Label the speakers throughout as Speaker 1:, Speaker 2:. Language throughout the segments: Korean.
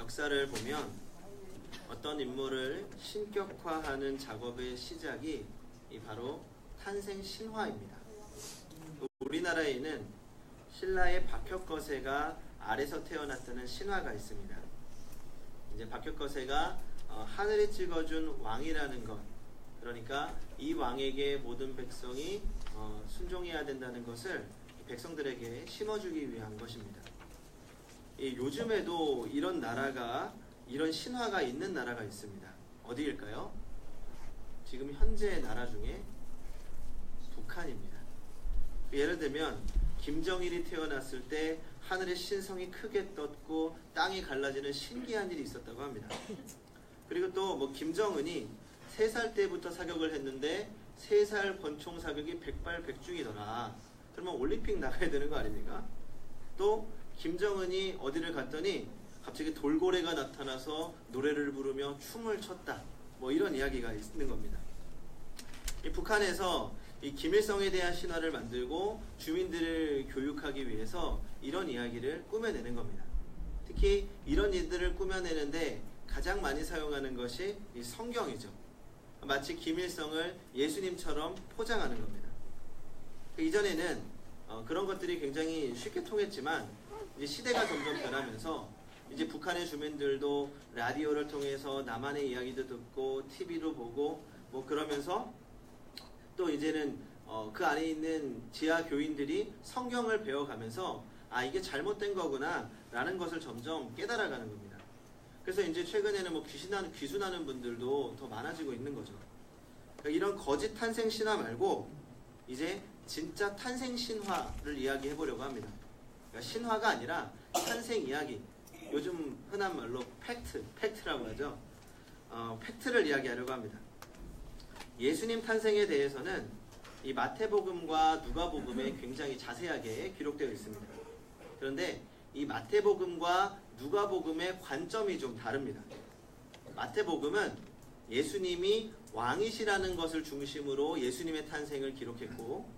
Speaker 1: 역사를 보면 어떤 인물을 신격화하는 작업의 시작이 바로 탄생 신화입니다. 우리나라에는 신라의 박혁거세가 알에서 태어났다는 신화가 있습니다. 이제 박혁거세가 하늘이 찍어준 왕이라는 것, 그러니까 이 왕에게 모든 백성이 순종해야 된다는 것을 백성들에게 심어주기 위한 것입니다. 요즘에도 이런 나라가, 이런 신화가 있는 나라가 있습니다. 어디일까요? 지금 현재 나라 중에 북한입니다. 예를 들면 김정일이 태어났을 때 하늘의 신성이 크게 떴고 땅이 갈라지는 신기한 일이 있었다고 합니다. 그리고 또 김정은이 3살 때부터 사격을 했는데 3살 권총 사격이 백발백중이더라. 그러면 올림픽 나가야 되는 거 아닙니까? 또 김정은이 어디를 갔더니 갑자기 돌고래가 나타나서 노래를 부르며 춤을 췄다. 이런 이야기가 있는 겁니다. 이 북한에서 이 김일성에 대한 신화를 만들고 주민들을 교육하기 위해서 이런 이야기를 꾸며내는 겁니다. 특히 이런 일들을 꾸며내는데 가장 많이 사용하는 것이 이 성경이죠. 마치 김일성을 예수님처럼 포장하는 겁니다. 이전에는 그런 것들이 굉장히 쉽게 통했지만 이제 시대가 점점 변하면서 이제 북한의 주민들도 라디오를 통해서 남한의 이야기도 듣고 TV로 보고 그러면서 또 이제는 그 안에 있는 지하 교인들이 성경을 배워가면서 이게 잘못된 거구나 라는 것을 점점 깨달아가는 겁니다. 그래서 이제 최근에는 귀순하는 분들도 더 많아지고 있는 거죠. 그러니까 이런 거짓 탄생 신화 말고 이제 진짜 탄생 신화를 이야기해 보려고 합니다. 그러니까 신화가 아니라 탄생 이야기, 요즘 흔한 말로 팩트라고 하죠. 팩트를 이야기하려고 합니다. 예수님 탄생에 대해서는 이 마태복음과 누가복음에 굉장히 자세하게 기록되어 있습니다. 그런데 이 마태복음과 누가복음의 관점이 좀 다릅니다. 마태복음은 예수님이 왕이시라는 것을 중심으로 예수님의 탄생을 기록했고,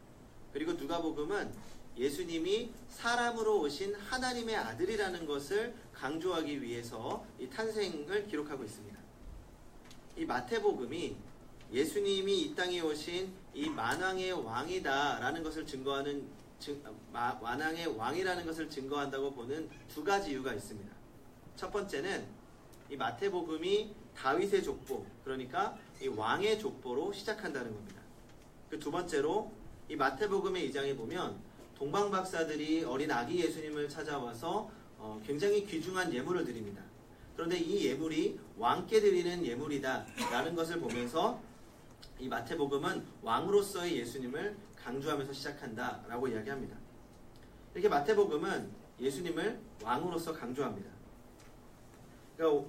Speaker 1: 그리고 누가복음은 예수님이 사람으로 오신 하나님의 아들이라는 것을 강조하기 위해서 이 탄생을 기록하고 있습니다. 이 마태복음이 예수님이 이 땅에 오신 이 만왕의 왕이다라는 것을 증거하는 만왕의 왕이라는 것을 증거한다고 보는 두 가지 이유가 있습니다. 첫 번째는 이 마태복음이 다윗의 족보, 그러니까 이 왕의 족보로 시작한다는 겁니다. 그 두 번째로 이 마태복음의 2장에 보면 동방박사들이 어린 아기 예수님을 찾아와서 굉장히 귀중한 예물을 드립니다. 그런데 이 예물이 왕께 드리는 예물이다 라는 것을 보면서 이 마태복음은 왕으로서의 예수님을 강조하면서 시작한다 라고 이야기합니다. 이렇게 마태복음은 예수님을 왕으로서 강조합니다. 그러니까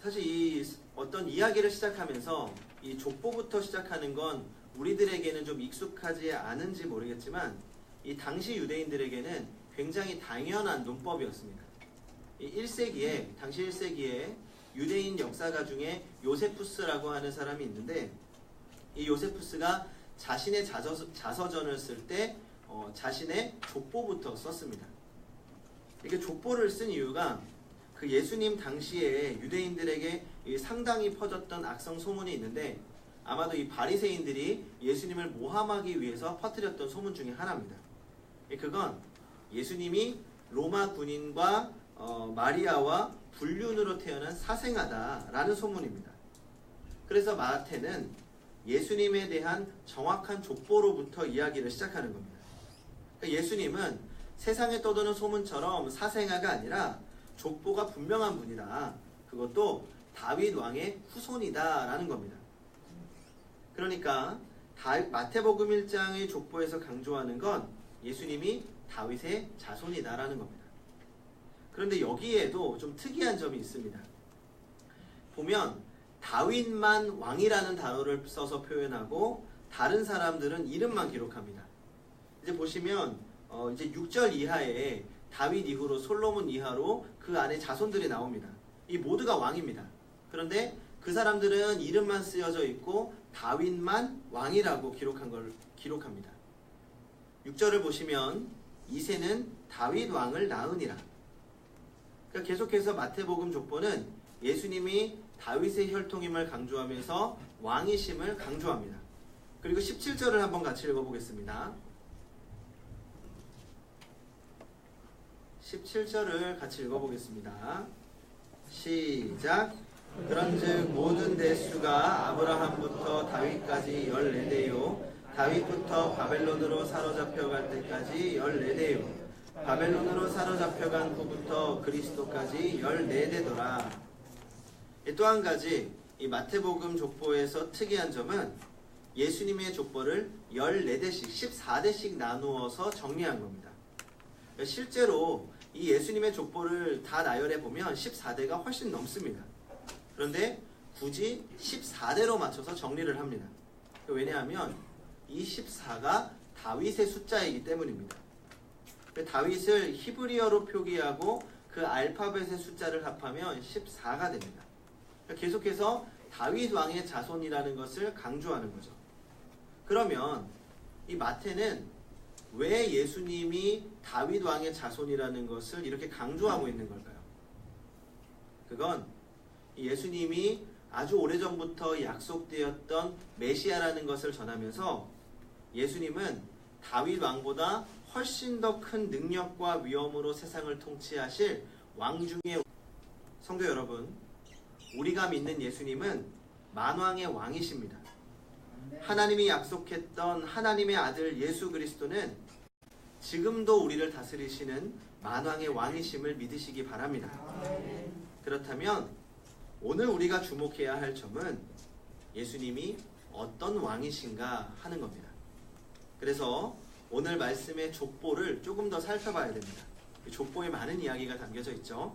Speaker 1: 사실 이 어떤 이야기를 시작하면서 이 족보부터 시작하는 건 우리들에게는 좀 익숙하지 않은지 모르겠지만 이 당시 유대인들에게는 굉장히 당연한 논법이었습니다. 당시 1세기에 유대인 역사가 중에 요세푸스라고 하는 사람이 있는데, 이 요세푸스가 자신의 자서전을 쓸 때 자신의 족보부터 썼습니다. 이게 족보를 쓴 이유가 그 예수님 당시에 유대인들에게 상당히 퍼졌던 악성 소문이 있는데, 아마도 이 바리새인들이 예수님을 모함하기 위해서 퍼뜨렸던 소문 중에 하나입니다. 그건 예수님이 로마 군인과 마리아와 불륜으로 태어난 사생아다라는 소문입니다. 그래서 마태는 예수님에 대한 정확한 족보로부터 이야기를 시작하는 겁니다. 그러니까 예수님은 세상에 떠도는 소문처럼 사생아가 아니라 족보가 분명한 분이다. 그것도 다윗 왕의 후손이다 라는 겁니다. 그러니까 마태복음 1장의 족보에서 강조하는 건 예수님이 다윗의 자손이다 라는 겁니다. 그런데 여기에도 좀 특이한 점이 있습니다. 보면 다윗만 왕이라는 단어를 써서 표현하고 다른 사람들은 이름만 기록합니다. 이제 보시면 이제 6절 이하에 다윗 이후로 솔로몬 이하로 그 안에 자손들이 나옵니다. 이 모두가 왕입니다. 그런데 그 사람들은 이름만 쓰여져 있고 다윗만 왕이라고 기록합니다. 6절을 보시면 이새는 다윗 왕을 낳으니라. 그러니까 계속해서 마태복음 족보는 예수님이 다윗의 혈통임을 강조하면서 왕이심을 강조합니다. 그리고 17절을 한번 같이 읽어보겠습니다. 17절을 같이 읽어보겠습니다. 시작. 그런즉 모든 대수가 아브라함부터 다윗까지 14대요 다윗부터 바벨론으로 사로잡혀갈 때까지 14대요 바벨론으로 사로잡혀간 후부터 그리스도까지 14대더라. 또 한 가지 이 마태복음 족보에서 특이한 점은 예수님의 족보를 14대씩 14대씩 나누어서 정리한 겁니다. 실제로 이 예수님의 족보를 다 나열해 보면 14대가 훨씬 넘습니다. 그런데 굳이 14대로 맞춰서 정리를 합니다. 왜냐하면 이 14가 다윗의 숫자이기 때문입니다. 다윗을 히브리어로 표기하고 그 알파벳의 숫자를 합하면 14가 됩니다. 계속해서 다윗 왕의 자손이라는 것을 강조하는 거죠. 그러면 이 마태는 왜 예수님이 다윗 왕의 자손이라는 것을 이렇게 강조하고 있는 걸까요? 그건 예수님이 아주 오래전부터 약속되었던 메시아라는 것을 전하면서 예수님은 다윗 왕보다 훨씬 더 큰 능력과 위엄으로 세상을 통치하실 왕 중에 성도 여러분, 우리가 믿는 예수님은 만왕의 왕이십니다. 하나님이 약속했던 하나님의 아들 예수 그리스도는 지금도 우리를 다스리시는 만왕의 왕이심을 믿으시기 바랍니다. 그렇다면 오늘 우리가 주목해야 할 점은 예수님이 어떤 왕이신가 하는 겁니다. 그래서 오늘 말씀의 족보를 조금 더 살펴봐야 됩니다. 족보에 많은 이야기가 담겨져 있죠.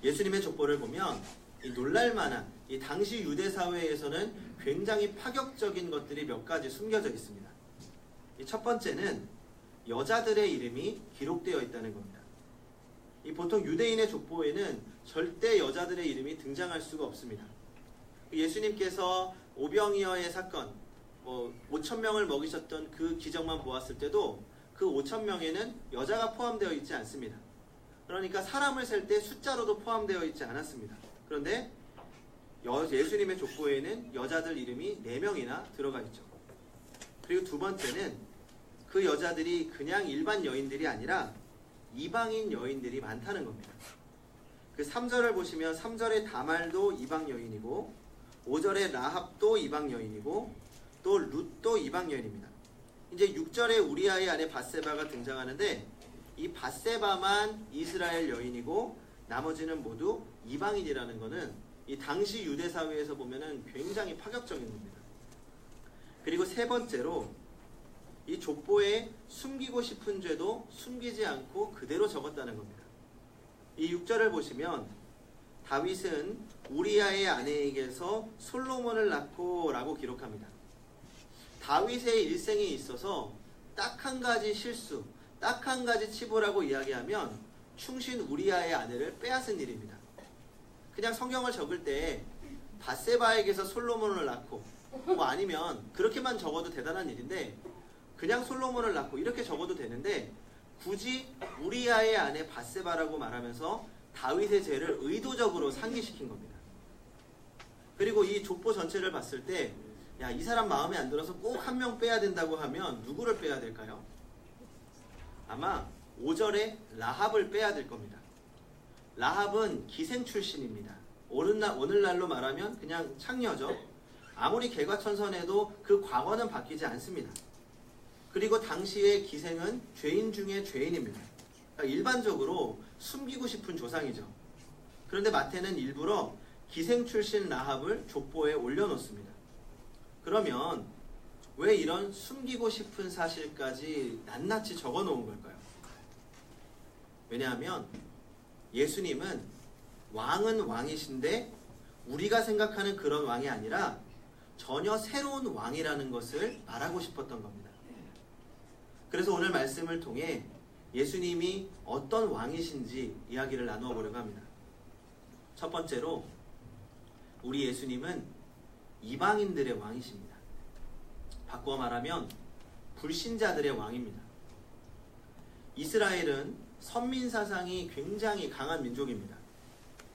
Speaker 1: 예수님의 족보를 보면 이 놀랄만한 이 당시 유대 사회에서는 굉장히 파격적인 것들이 몇 가지 숨겨져 있습니다. 이 첫 번째는 여자들의 이름이 기록되어 있다는 겁니다. 이 보통 유대인의 족보에는 절대 여자들의 이름이 등장할 수가 없습니다. 예수님께서 오병이어의 사건, 5,000명을 먹이셨던 그 기적만 보았을 때도 그 5,000명에는 여자가 포함되어 있지 않습니다. 그러니까 사람을 셀 때 숫자로도 포함되어 있지 않았습니다. 그런데 예수님의 족보에는 여자들 이름이 4명이나 들어가 있죠. 그리고 두 번째는 그 여자들이 그냥 일반 여인들이 아니라 이방인 여인들이 많다는 겁니다. 그 3절을 보시면 3절의 다말도 이방 여인이고 5절의 라합도 이방 여인이고 또 룻도 이방 여인입니다. 이제 6절에 우리아의 아내 밧세바가 등장하는데 이 밧세바만 이스라엘 여인이고 나머지는 모두 이방인이라는 것은 이 당시 유대 사회에서 보면은 굉장히 파격적인 겁니다. 그리고 세 번째로 이 족보에 숨기고 싶은 죄도 숨기지 않고 그대로 적었다는 겁니다. 이 6절을 보시면 다윗은 우리아의 아내에게서 솔로몬을 낳고 라고 기록합니다. 다윗의 일생에 있어서 딱 한 가지 실수, 딱 한 가지 치부라고 이야기하면 충신 우리아의 아내를 빼앗은 일입니다. 그냥 성경을 적을 때 밧세바에게서 솔로몬을 낳고 아니면 그렇게만 적어도 대단한 일인데 그냥 솔로몬을 낳고 이렇게 적어도 되는데 굳이 우리아의 아내 밧세바라고 말하면서 다윗의 죄를 의도적으로 상기시킨 겁니다. 그리고 이 족보 전체를 봤을 때 이 사람 마음에 안 들어서 꼭 한 명 빼야 된다고 하면 누구를 빼야 될까요? 아마 5절에 라합을 빼야 될 겁니다. 라합은 기생 출신입니다. 오늘날로 말하면 그냥 창녀죠. 아무리 개과천선해도 그 과거는 바뀌지 않습니다. 그리고 당시의 기생은 죄인 중에 죄인입니다. 그러니까 일반적으로 숨기고 싶은 조상이죠. 그런데 마태는 일부러 기생 출신 라합을 족보에 올려놓습니다. 그러면 왜 이런 숨기고 싶은 사실까지 낱낱이 적어놓은 걸까요? 왜냐하면 예수님은 왕은 왕이신데 우리가 생각하는 그런 왕이 아니라 전혀 새로운 왕이라는 것을 말하고 싶었던 겁니다. 그래서 오늘 말씀을 통해 예수님이 어떤 왕이신지 이야기를 나누어 보려고 합니다. 첫 번째로 우리 예수님은 이방인들의 왕이십니다. 바꾸어 말하면 불신자들의 왕입니다. 이스라엘은 선민 사상이 굉장히 강한 민족입니다.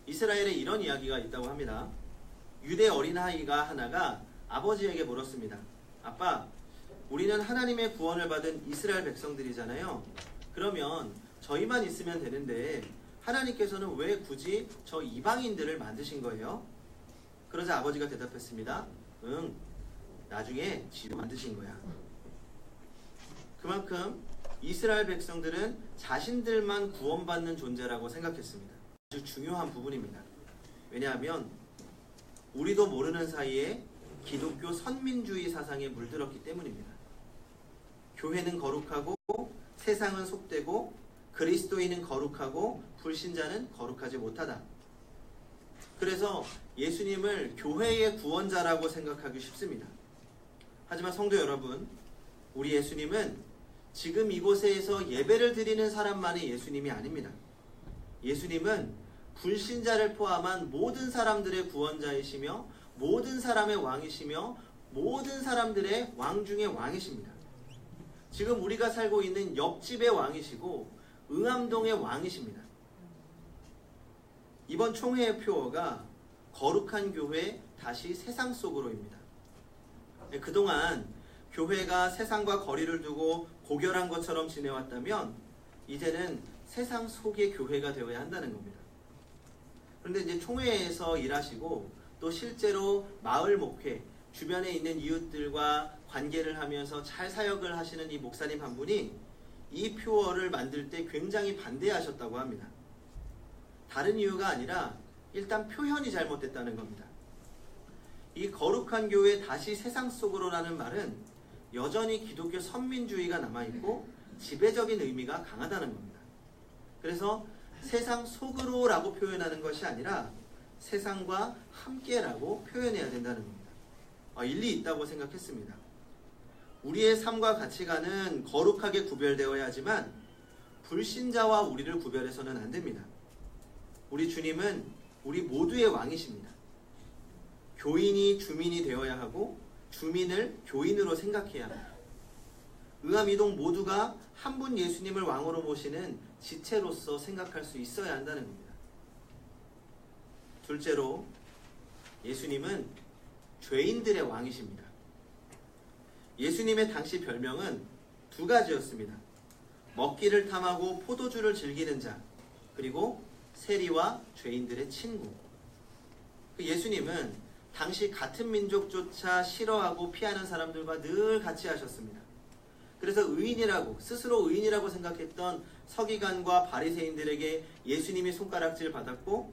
Speaker 1: 이스라엘에 이런 이야기가 있다고 합니다. 유대 어린아이가 하나가 아버지에게 물었습니다. 아빠, 우리는 하나님의 구원을 받은 이스라엘 백성들이잖아요. 그러면 저희만 있으면 되는데 하나님께서는 왜 굳이 저 이방인들을 만드신 거예요? 그러자 아버지가 대답했습니다. 응, 나중에 지도 만드신 거야. 그만큼 이스라엘 백성들은 자신들만 구원받는 존재라고 생각했습니다. 아주 중요한 부분입니다. 왜냐하면 우리도 모르는 사이에 기독교 선민주의 사상에 물들었기 때문입니다. 교회는 거룩하고 세상은 속되고 그리스도인은 거룩하고 불신자는 거룩하지 못하다. 그래서 예수님을 교회의 구원자라고 생각하기 쉽습니다. 하지만 성도 여러분, 우리 예수님은 지금 이곳에서 예배를 드리는 사람만의 예수님이 아닙니다. 예수님은 불신자를 포함한 모든 사람들의 구원자이시며 모든 사람의 왕이시며 모든 사람들의 왕 중의 왕이십니다. 지금 우리가 살고 있는 옆집의 왕이시고 응암동의 왕이십니다. 이번 총회의 표어가 거룩한 교회 다시 세상 속으로입니다. 그동안 교회가 세상과 거리를 두고 고결한 것처럼 지내왔다면 이제는 세상 속의 교회가 되어야 한다는 겁니다. 그런데 이제 총회에서 일하시고 또 실제로 마을 목회, 주변에 있는 이웃들과 관계를 하면서 잘 사역을 하시는 이 목사님 한 분이 이 표어를 만들 때 굉장히 반대하셨다고 합니다. 다른 이유가 아니라 일단 표현이 잘못됐다는 겁니다. 이 거룩한 교회 다시 세상 속으로라는 말은 여전히 기독교 선민주의가 남아있고 지배적인 의미가 강하다는 겁니다. 그래서 세상 속으로라고 표현하는 것이 아니라 세상과 함께라고 표현해야 된다는 겁니다. 일리 있다고 생각했습니다. 우리의 삶과 가치관은 거룩하게 구별되어야 하지만 불신자와 우리를 구별해서는 안 됩니다. 우리 주님은 우리 모두의 왕이십니다. 교인이 주민이 되어야 하고 주민을 교인으로 생각해야 합니다. 응암이동 모두가 한 분 예수님을 왕으로 모시는 지체로서 생각할 수 있어야 한다는 겁니다. 둘째로 예수님은 죄인들의 왕이십니다. 예수님의 당시 별명은 두 가지였습니다. 먹기를 탐하고 포도주를 즐기는 자, 그리고 세리와 죄인들의 친구. 예수님은 당시 같은 민족조차 싫어하고 피하는 사람들과 늘 같이 하셨습니다. 그래서 의인이라고, 스스로 의인이라고 생각했던 서기관과 바리새인들에게 예수님이 손가락질 받았고,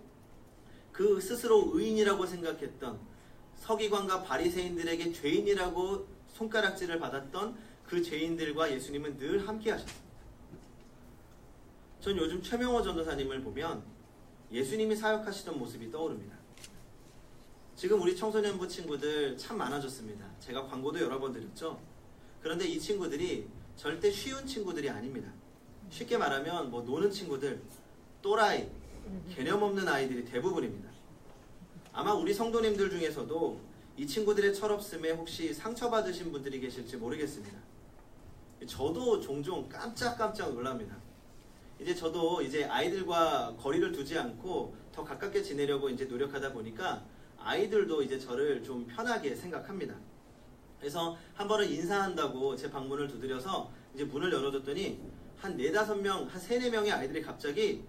Speaker 1: 그 스스로 의인이라고 생각했던 서기관과 바리새인들에게 죄인이라고 손가락질을 받았던 그 죄인들과 예수님은 늘 함께 하셨습니다. 전 요즘 최명호 전도사님을 보면 예수님이 사역하시던 모습이 떠오릅니다. 지금 우리 청소년부 친구들 참 많아졌습니다. 제가 광고도 여러 번 드렸죠. 그런데 이 친구들이 절대 쉬운 친구들이 아닙니다. 쉽게 말하면 노는 친구들, 또라이, 개념 없는 아이들이 대부분입니다. 아마 우리 성도님들 중에서도 이 친구들의 철없음에 혹시 상처받으신 분들이 계실지 모르겠습니다. 저도 종종 깜짝깜짝 놀랍니다. 저도 아이들과 거리를 두지 않고 더 가깝게 지내려고 노력하다 보니까 아이들도 저를 좀 편하게 생각합니다. 그래서 한 번은 인사한다고 제 방문을 두드려서 문을 열어줬더니 한 4-5명, 한 3-4명의 아이들이 갑자기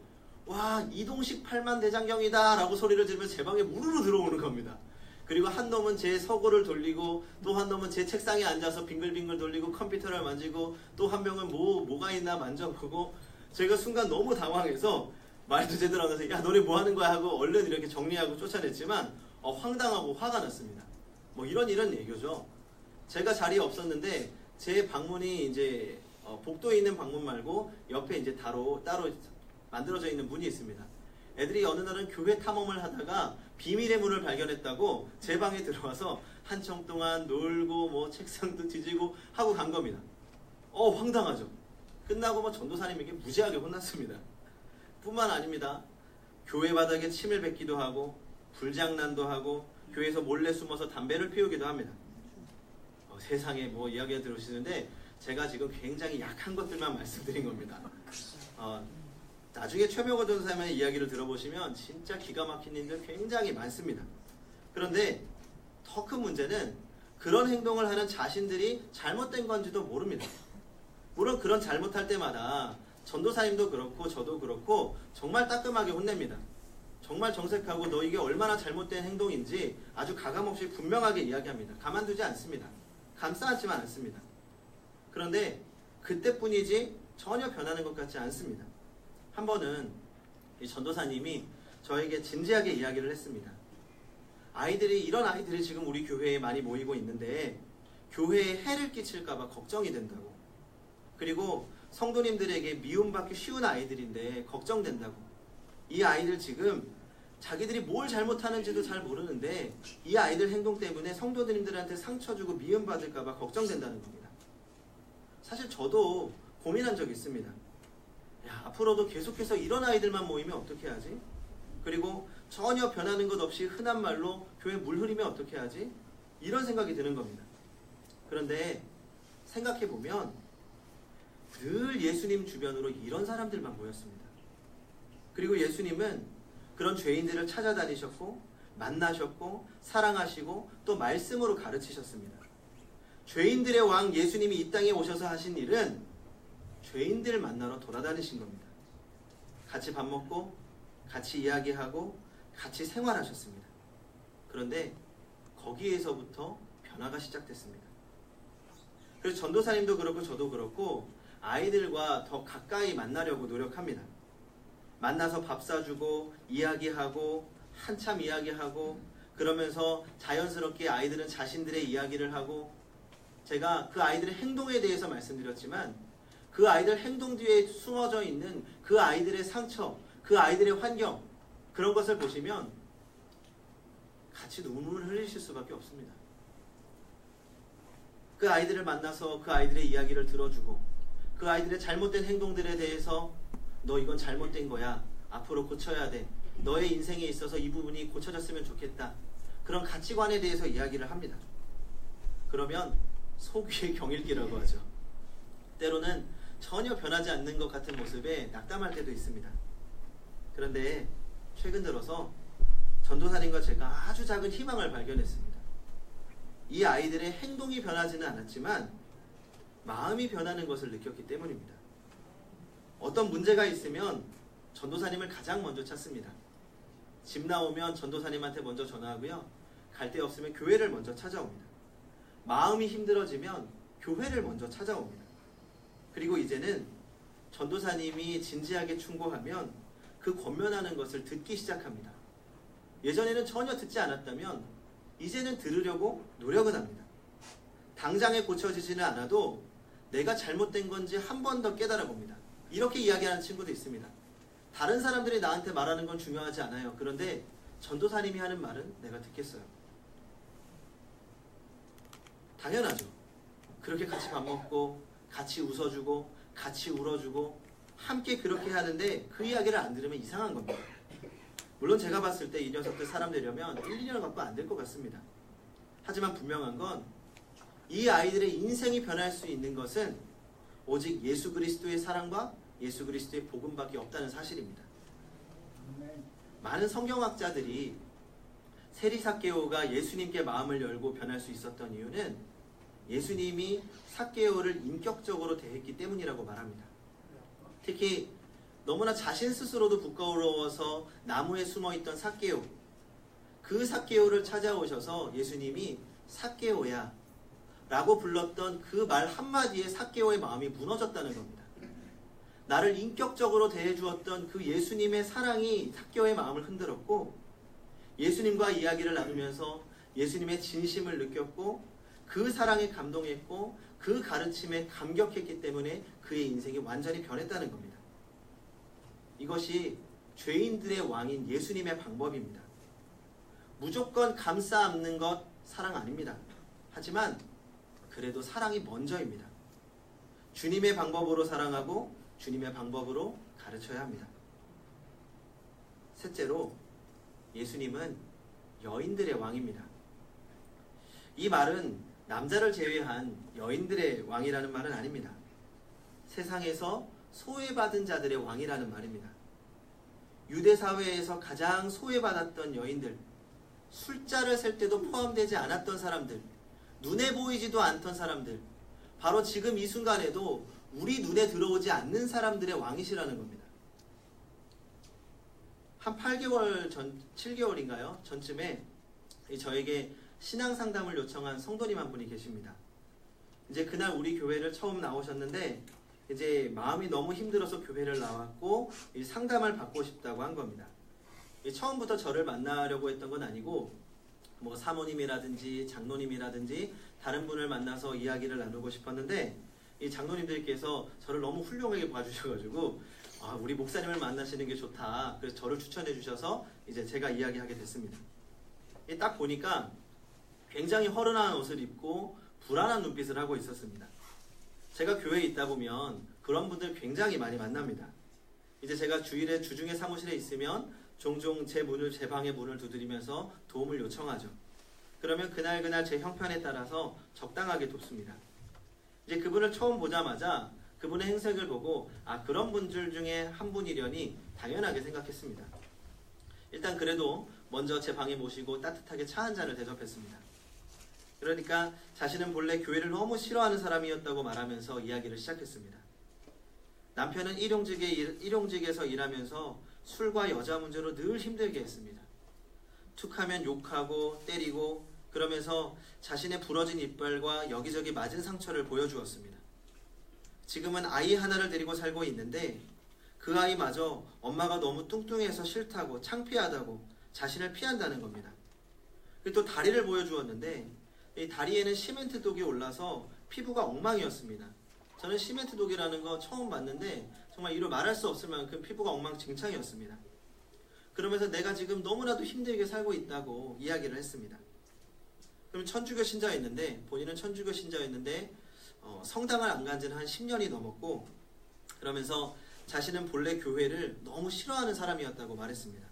Speaker 1: 와, 이동식 8만 대장경이다 라고 소리를 지르면서 제 방에 우르르 들어오는 겁니다. 그리고 한 놈은 제 서고를 돌리고 또 한 놈은 제 책상에 앉아서 빙글빙글 돌리고 컴퓨터를 만지고 또 한 명은 뭐가 있나 만져보고 제가 순간 너무 당황해서 말도 제대로 안 해서 야, 너네 뭐 하는 거야 하고 얼른 이렇게 정리하고 쫓아냈지만 황당하고 화가 났습니다. 이런 얘기죠. 제가 자리에 없었는데 제 방문이 복도에 있는 방문 말고 옆에 따로 만들어져 있는 문이 있습니다. 애들이 어느 날은 교회 탐험을 하다가 비밀의 문을 발견했다고 제 방에 들어와서 한참 동안 놀고 책상도 뒤지고 하고 간 겁니다. 황당하죠. 끝나고 전도사님에게 무지하게 혼났습니다. 뿐만 아닙니다. 교회 바닥에 침을 뱉기도 하고 불장난도 하고 교회에서 몰래 숨어서 담배를 피우기도 합니다. 세상에 이야기가 들으시는데 제가 지금 굉장히 약한 것들만 말씀드린 겁니다. 나중에 최명호 전도사님의 이야기를 들어보시면 진짜 기가 막힌 일들 굉장히 많습니다. 그런데 더 큰 문제는 그런 행동을 하는 자신들이 잘못된 건지도 모릅니다. 물론 그런 잘못할 때마다 전도사님도 그렇고 저도 그렇고 정말 따끔하게 혼냅니다. 정말 정색하고 너 이게 얼마나 잘못된 행동인지 아주 가감없이 분명하게 이야기합니다. 가만두지 않습니다. 감싸 안지만 않습니다. 그런데 그때뿐이지 전혀 변하는 것 같지 않습니다. 한 번은 이 전도사님이 저에게 진지하게 이야기를 했습니다. 이런 아이들이 지금 우리 교회에 많이 모이고 있는데 교회에 해를 끼칠까봐 걱정이 된다고. 그리고 성도님들에게 미움받기 쉬운 아이들인데 걱정된다고. 이 아이들 지금 자기들이 뭘 잘못하는지도 잘 모르는데 이 아이들 행동 때문에 성도님들한테 상처 주고 미움받을까봐 걱정된다는 겁니다. 사실 저도 고민한 적이 있습니다. 앞으로도 계속해서 이런 아이들만 모이면 어떻게 하지? 그리고 전혀 변하는 것 없이 흔한 말로 교회 물 흐리면 어떻게 하지? 이런 생각이 드는 겁니다. 그런데 생각해보면 늘 예수님 주변으로 이런 사람들만 모였습니다. 그리고 예수님은 그런 죄인들을 찾아다니셨고 만나셨고 사랑하시고 또 말씀으로 가르치셨습니다. 죄인들의 왕 예수님이 이 땅에 오셔서 하신 일은 죄인들 만나러 돌아다니신 겁니다. 같이 밥 먹고 같이 이야기하고 같이 생활하셨습니다. 그런데 거기에서부터 변화가 시작됐습니다. 그래서 전도사님도 그렇고 저도 그렇고 아이들과 더 가까이 만나려고 노력합니다. 만나서 밥 사주고 이야기하고 한참 이야기하고 그러면서 자연스럽게 아이들은 자신들의 이야기를 하고 제가 그 아이들의 행동에 대해서 말씀드렸지만 그 아이들 행동 뒤에 숨어져 있는 그 아이들의 상처, 그 아이들의 환경 그런 것을 보시면 같이 눈물을 흘리실 수밖에 없습니다. 그 아이들을 만나서 그 아이들의 이야기를 들어주고 그 아이들의 잘못된 행동들에 대해서 너 이건 잘못된 거야. 앞으로 고쳐야 돼. 너의 인생에 있어서 이 부분이 고쳐졌으면 좋겠다. 그런 가치관에 대해서 이야기를 합니다. 그러면 속위의 경일기라고 하죠. 때로는 전혀 변하지 않는 것 같은 모습에 낙담할 때도 있습니다. 그런데 최근 들어서 전도사님과 제가 아주 작은 희망을 발견했습니다. 이 아이들의 행동이 변하지는 않았지만 마음이 변하는 것을 느꼈기 때문입니다. 어떤 문제가 있으면 전도사님을 가장 먼저 찾습니다. 집 나오면 전도사님한테 먼저 전화하고요. 갈 데 없으면 교회를 먼저 찾아옵니다. 마음이 힘들어지면 교회를 먼저 찾아옵니다. 그리고 이제는 전도사님이 진지하게 충고하면 그 권면하는 것을 듣기 시작합니다. 예전에는 전혀 듣지 않았다면 이제는 들으려고 노력은 합니다. 당장에 고쳐지지는 않아도 내가 잘못된 건지 한 번 더 깨달아 봅니다. 이렇게 이야기하는 친구도 있습니다. 다른 사람들이 나한테 말하는 건 중요하지 않아요. 그런데 전도사님이 하는 말은 내가 듣겠어요. 당연하죠. 그렇게 같이 밥 먹고 같이 웃어주고 같이 울어주고 함께 그렇게 하는데 그 이야기를 안 들으면 이상한 겁니다. 물론 제가 봤을 때 이 녀석들 사람 되려면 1, 2년 갖고 안 될 것 같습니다. 하지만 분명한 건 이 아이들의 인생이 변할 수 있는 것은 오직 예수 그리스도의 사랑과 예수 그리스도의 복음밖에 없다는 사실입니다. 많은 성경학자들이 세리삭개오가 예수님께 마음을 열고 변할 수 있었던 이유는 예수님이 삭개오를 인격적으로 대했기 때문이라고 말합니다. 특히 너무나 자신 스스로도 부끄러워서 나무에 숨어있던 삭개오, 그 삭개오를 찾아오셔서 예수님이 삭개오야 라고 불렀던 그 말 한마디에 삭개오의 마음이 무너졌다는 겁니다. 나를 인격적으로 대해주었던 그 예수님의 사랑이 삭개오의 마음을 흔들었고 예수님과 이야기를 나누면서 예수님의 진심을 느꼈고 그 사랑에 감동했고 그 가르침에 감격했기 때문에 그의 인생이 완전히 변했다는 겁니다. 이것이 죄인들의 왕인 예수님의 방법입니다. 무조건 감싸 안는 것 사랑 아닙니다. 하지만 그래도 사랑이 먼저입니다. 주님의 방법으로 사랑하고 주님의 방법으로 가르쳐야 합니다. 셋째로 예수님은 여인들의 왕입니다. 이 말은 남자를 제외한 여인들의 왕이라는 말은 아닙니다. 세상에서 소외받은 자들의 왕이라는 말입니다. 유대 사회에서 가장 소외받았던 여인들, 술자를 셀 때도 포함되지 않았던 사람들, 눈에 보이지도 않던 사람들, 바로 지금 이 순간에도 우리 눈에 들어오지 않는 사람들의 왕이시라는 겁니다. 한 8개월 전, 7개월인가요? 전쯤에 저에게 신앙 상담을 요청한 성도님 한 분이 계십니다. 이제 그날 우리 교회를 처음 나오셨는데 이제 마음이 너무 힘들어서 교회를 나왔고 상담을 받고 싶다고 한 겁니다. 처음부터 저를 만나려고 했던 건 아니고 뭐 사모님이라든지 장로님이라든지 다른 분을 만나서 이야기를 나누고 싶었는데 이 장로님들께서 저를 너무 훌륭하게 봐주셔가지고 우리 목사님을 만나시는 게 좋다. 그래서 저를 추천해 주셔서 이제 제가 이야기하게 됐습니다. 딱 보니까 굉장히 허름한 옷을 입고 불안한 눈빛을 하고 있었습니다. 제가 교회에 있다 보면 그런 분들 굉장히 많이 만납니다. 이제 제가 주일에 주중에 사무실에 있으면 종종 제 방의 문을 두드리면서 도움을 요청하죠. 그러면 그날 제 형편에 따라서 적당하게 돕습니다. 이제 그분을 처음 보자마자 그분의 행색을 보고 그런 분들 중에 한 분이려니 당연하게 생각했습니다. 일단 그래도 먼저 제 방에 모시고 따뜻하게 차 한 잔을 대접했습니다. 그러니까 자신은 본래 교회를 너무 싫어하는 사람이었다고 말하면서 이야기를 시작했습니다. 남편은 일용직에서 일하면서 술과 여자 문제로 늘 힘들게 했습니다. 툭하면 욕하고 때리고 그러면서 자신의 부러진 이빨과 여기저기 맞은 상처를 보여주었습니다. 지금은 아이 하나를 데리고 살고 있는데 그 아이마저 엄마가 너무 뚱뚱해서 싫다고 창피하다고 자신을 피한다는 겁니다. 또 다리를 보여주었는데 이 다리에는 시멘트 독이 올라서 피부가 엉망이었습니다. 저는 시멘트 독이라는 거 처음 봤는데 정말 이루 말할 수 없을 만큼 피부가 엉망진창이었습니다. 그러면서 내가 지금 너무나도 힘들게 살고 있다고 이야기를 했습니다. 그럼 천주교 신자였는데 본인은 천주교 신자였는데 성당을 안 간 지는 한 10년이 넘었고 그러면서 자신은 본래 교회를 너무 싫어하는 사람이었다고 말했습니다.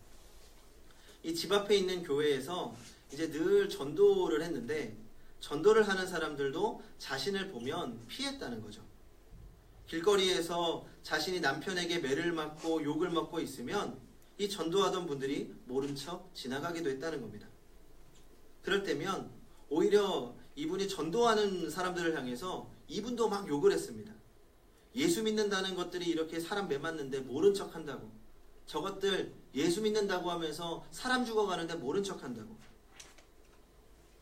Speaker 1: 이 집 앞에 있는 교회에서 이제 늘 전도를 했는데 전도를 하는 사람들도 자신을 보면 피했다는 거죠. 길거리에서 자신이 남편에게 매를 맞고 욕을 먹고 있으면 이 전도하던 분들이 모른 척 지나가기도 했다는 겁니다. 그럴 때면 오히려 이분이 전도하는 사람들을 향해서 이분도 막 욕을 했습니다. 예수 믿는다는 것들이 이렇게 사람 매맞는데 모른 척 한다고. 저것들 예수 믿는다고 하면서 사람 죽어가는데 모른 척 한다고.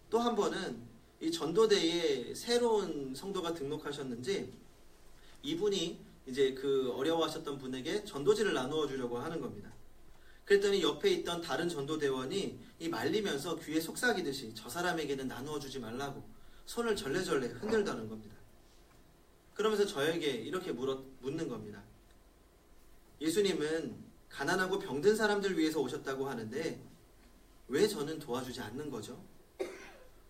Speaker 1: 또 한 번은 이 전도대에 새로운 성도가 등록하셨는지 이분이 이제 그 어려워하셨던 분에게 전도지를 나누어 주려고 하는 겁니다. 그랬더니 옆에 있던 다른 전도대원이 이 말리면서 귀에 속삭이듯이 저 사람에게는 나누어 주지 말라고 손을 절레절레 흔들다는 겁니다. 그러면서 저에게 이렇게 묻는 겁니다. 예수님은 가난하고 병든 사람들 위해서 오셨다고 하는데 왜 저는 도와주지 않는 거죠?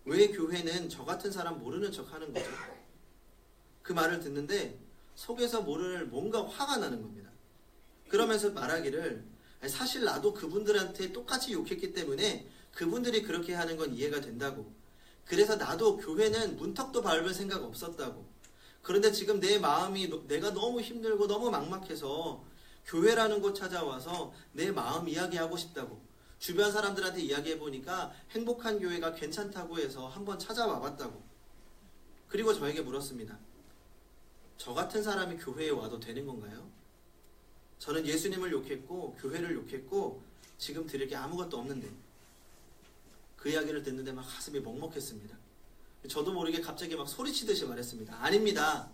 Speaker 1: 왜 교회는 저 같은 사람 모르는 척 하는 거죠? 그 말을 듣는데 속에서 모를 뭔가 화가 나는 겁니다. 그러면서 말하기를 사실 나도 그분들한테 똑같이 욕했기 때문에 그분들이 그렇게 하는 건 이해가 된다고. 그래서 나도 교회는 문턱도 밟을 생각 없었다고. 그런데 지금 내 마음이 내가 너무 힘들고 너무 막막해서 교회라는 곳 찾아와서 내 마음 이야기하고 싶다고. 주변 사람들한테 이야기해보니까 행복한 교회가 괜찮다고 해서 한번 찾아와 봤다고. 그리고 저에게 물었습니다. 저 같은 사람이 교회에 와도 되는 건가요? 저는 예수님을 욕했고 교회를 욕했고 지금 드릴 게 아무것도 없는데. 그 이야기를 듣는데 막 가슴이 먹먹했습니다. 저도 모르게 갑자기 막 소리치듯이 말했습니다. 아닙니다.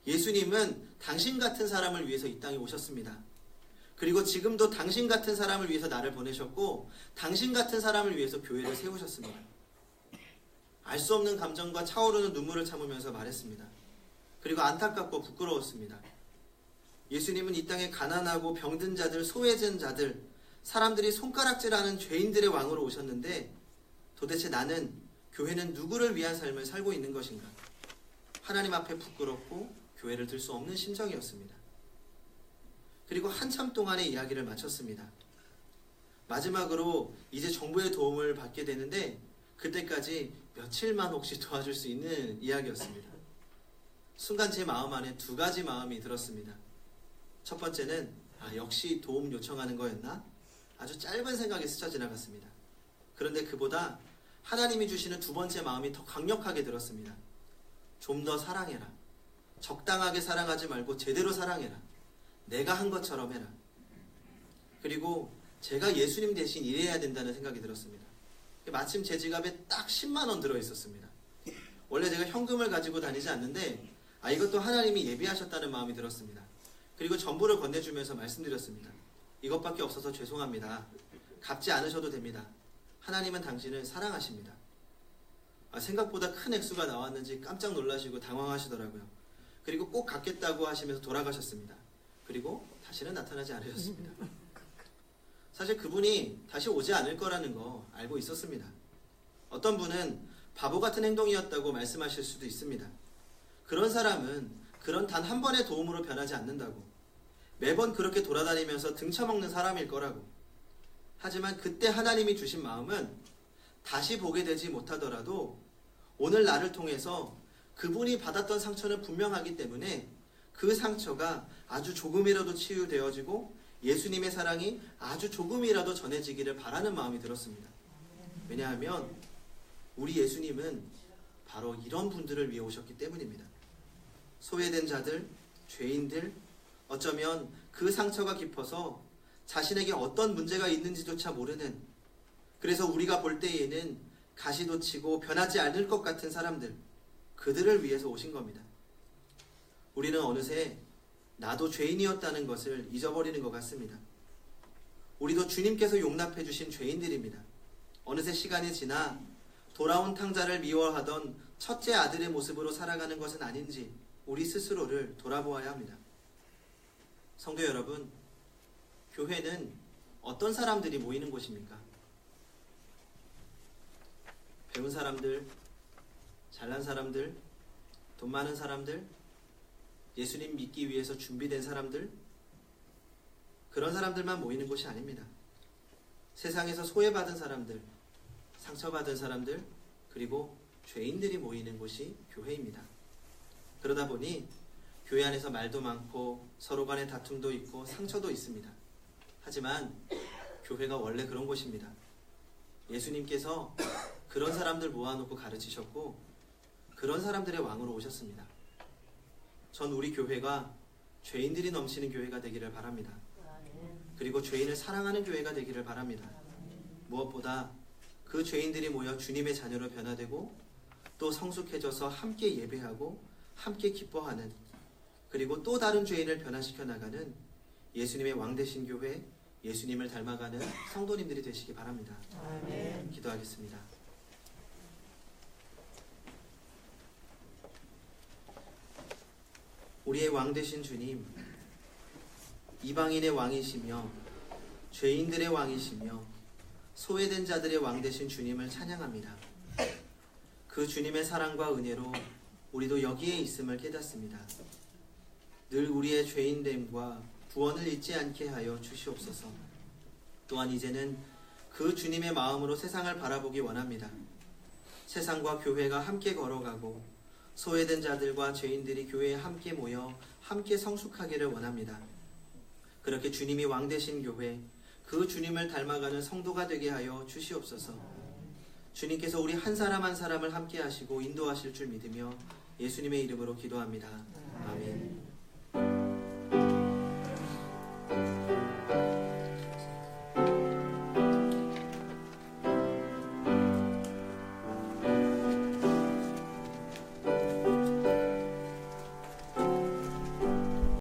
Speaker 1: 예수님은 당신 같은 사람을 위해서 이 땅에 오셨습니다. 그리고 지금도 당신 같은 사람을 위해서 나를 보내셨고 당신 같은 사람을 위해서 교회를 세우셨습니다. 알 수 없는 감정과 차오르는 눈물을 참으면서 말했습니다. 그리고 안타깝고 부끄러웠습니다. 예수님은 이 땅에 가난하고 병든 자들, 소외된 자들, 사람들이 손가락질하는 죄인들의 왕으로 오셨는데 도대체 나는 교회는 누구를 위한 삶을 살고 있는 것인가? 하나님 앞에 부끄럽고 교회를 들 수 없는 심정이었습니다. 그리고 한참 동안의 이야기를 마쳤습니다. 마지막으로 이제 정부의 도움을 받게 되는데 그때까지 며칠만 혹시 도와줄 수 있는 이야기였습니다. 순간 제 마음 안에 두 가지 마음이 들었습니다. 첫 번째는 역시 도움 요청하는 거였나? 아주 짧은 생각에 스쳐 지나갔습니다. 그런데 그보다 하나님이 주시는 두 번째 마음이 더 강력하게 들었습니다. 좀 더 사랑해라. 적당하게 사랑하지 말고 제대로 사랑해라. 내가 한 것처럼 해라. 그리고 제가 예수님 대신 일해야 된다는 생각이 들었습니다. 마침 제 지갑에 딱 10만 원 들어있었습니다. 원래 제가 현금을 가지고 다니지 않는데 이것도 하나님이 예비하셨다는 마음이 들었습니다. 그리고 전부를 건네주면서 말씀드렸습니다. 이것밖에 없어서 죄송합니다. 갚지 않으셔도 됩니다. 하나님은 당신을 사랑하십니다. 생각보다 큰 액수가 나왔는지 깜짝 놀라시고 당황하시더라고요. 그리고 꼭 갚겠다고 하시면서 돌아가셨습니다. 그리고 다시는 나타나지 않으셨습니다. 사실 그분이 다시 오지 않을 거라는 거 알고 있었습니다. 어떤 분은 바보 같은 행동이었다고 말씀하실 수도 있습니다. 그런 사람은 그런 단 한 번의 도움으로 변하지 않는다고, 매번 그렇게 돌아다니면서 등쳐먹는 사람일 거라고. 하지만 그때 하나님이 주신 마음은 다시 보게 되지 못하더라도 오늘 나를 통해서 그분이 받았던 상처는 분명하기 때문에 그 상처가 아주 조금이라도 치유되어지고 예수님의 사랑이 아주 조금이라도 전해지기를 바라는 마음이 들었습니다. 왜냐하면 우리 예수님은 바로 이런 분들을 위해 오셨기 때문입니다. 소외된 자들, 죄인들, 어쩌면 그 상처가 깊어서 자신에게 어떤 문제가 있는지조차 모르는, 그래서 우리가 볼 때에는 가시돋치고 변하지 않을 것 같은 사람들, 그들을 위해서 오신 겁니다. 우리는 어느새 나도 죄인이었다는 것을 잊어버리는 것 같습니다. 우리도 주님께서 용납해 주신 죄인들입니다. 어느새 시간이 지나 돌아온 탕자를 미워하던 첫째 아들의 모습으로 살아가는 것은 아닌지 우리 스스로를 돌아보아야 합니다. 성도 여러분, 교회는 어떤 사람들이 모이는 곳입니까? 배운 사람들, 잘난 사람들, 돈 많은 사람들, 예수님 믿기 위해서 준비된 사람들, 그런 사람들만 모이는 곳이 아닙니다. 세상에서 소외받은 사람들, 상처받은 사람들, 그리고 죄인들이 모이는 곳이 교회입니다. 그러다 보니 교회 안에서 말도 많고 서로 간의 다툼도 있고 상처도 있습니다. 하지만 교회가 원래 그런 곳입니다. 예수님께서 그런 사람들 모아놓고 가르치셨고 그런 사람들의 왕으로 오셨습니다. 전 우리 교회가 죄인들이 넘치는 교회가 되기를 바랍니다. 그리고 죄인을 사랑하는 교회가 되기를 바랍니다. 무엇보다 그 죄인들이 모여 주님의 자녀로 변화되고 또 성숙해져서 함께 예배하고 함께 기뻐하는, 그리고 또 다른 죄인을 변화시켜 나가는 예수님의 왕 되신 교회, 예수님을 닮아가는 성도님들이 되시기 바랍니다. 아멘. 기도하겠습니다. 우리의 왕 되신 주님, 이방인의 왕이시며 죄인들의 왕이시며 소외된 자들의 왕 되신 주님을 찬양합니다. 그 주님의 사랑과 은혜로 우리도 여기에 있음을 깨닫습니다. 늘 우리의 죄인됨과 구원을 잊지 않게 하여 주시옵소서. 또한 이제는 그 주님의 마음으로 세상을 바라보기 원합니다. 세상과 교회가 함께 걸어가고 소외된 자들과 죄인들이 교회에 함께 모여 함께 성숙하기를 원합니다. 그렇게 주님이 왕 되신 교회, 그 주님을 닮아가는 성도가 되게 하여 주시옵소서. 주님께서 우리 한 사람 한 사람을 함께 하시고 인도하실 줄 믿으며 예수님의 이름으로 기도합니다. 아멘.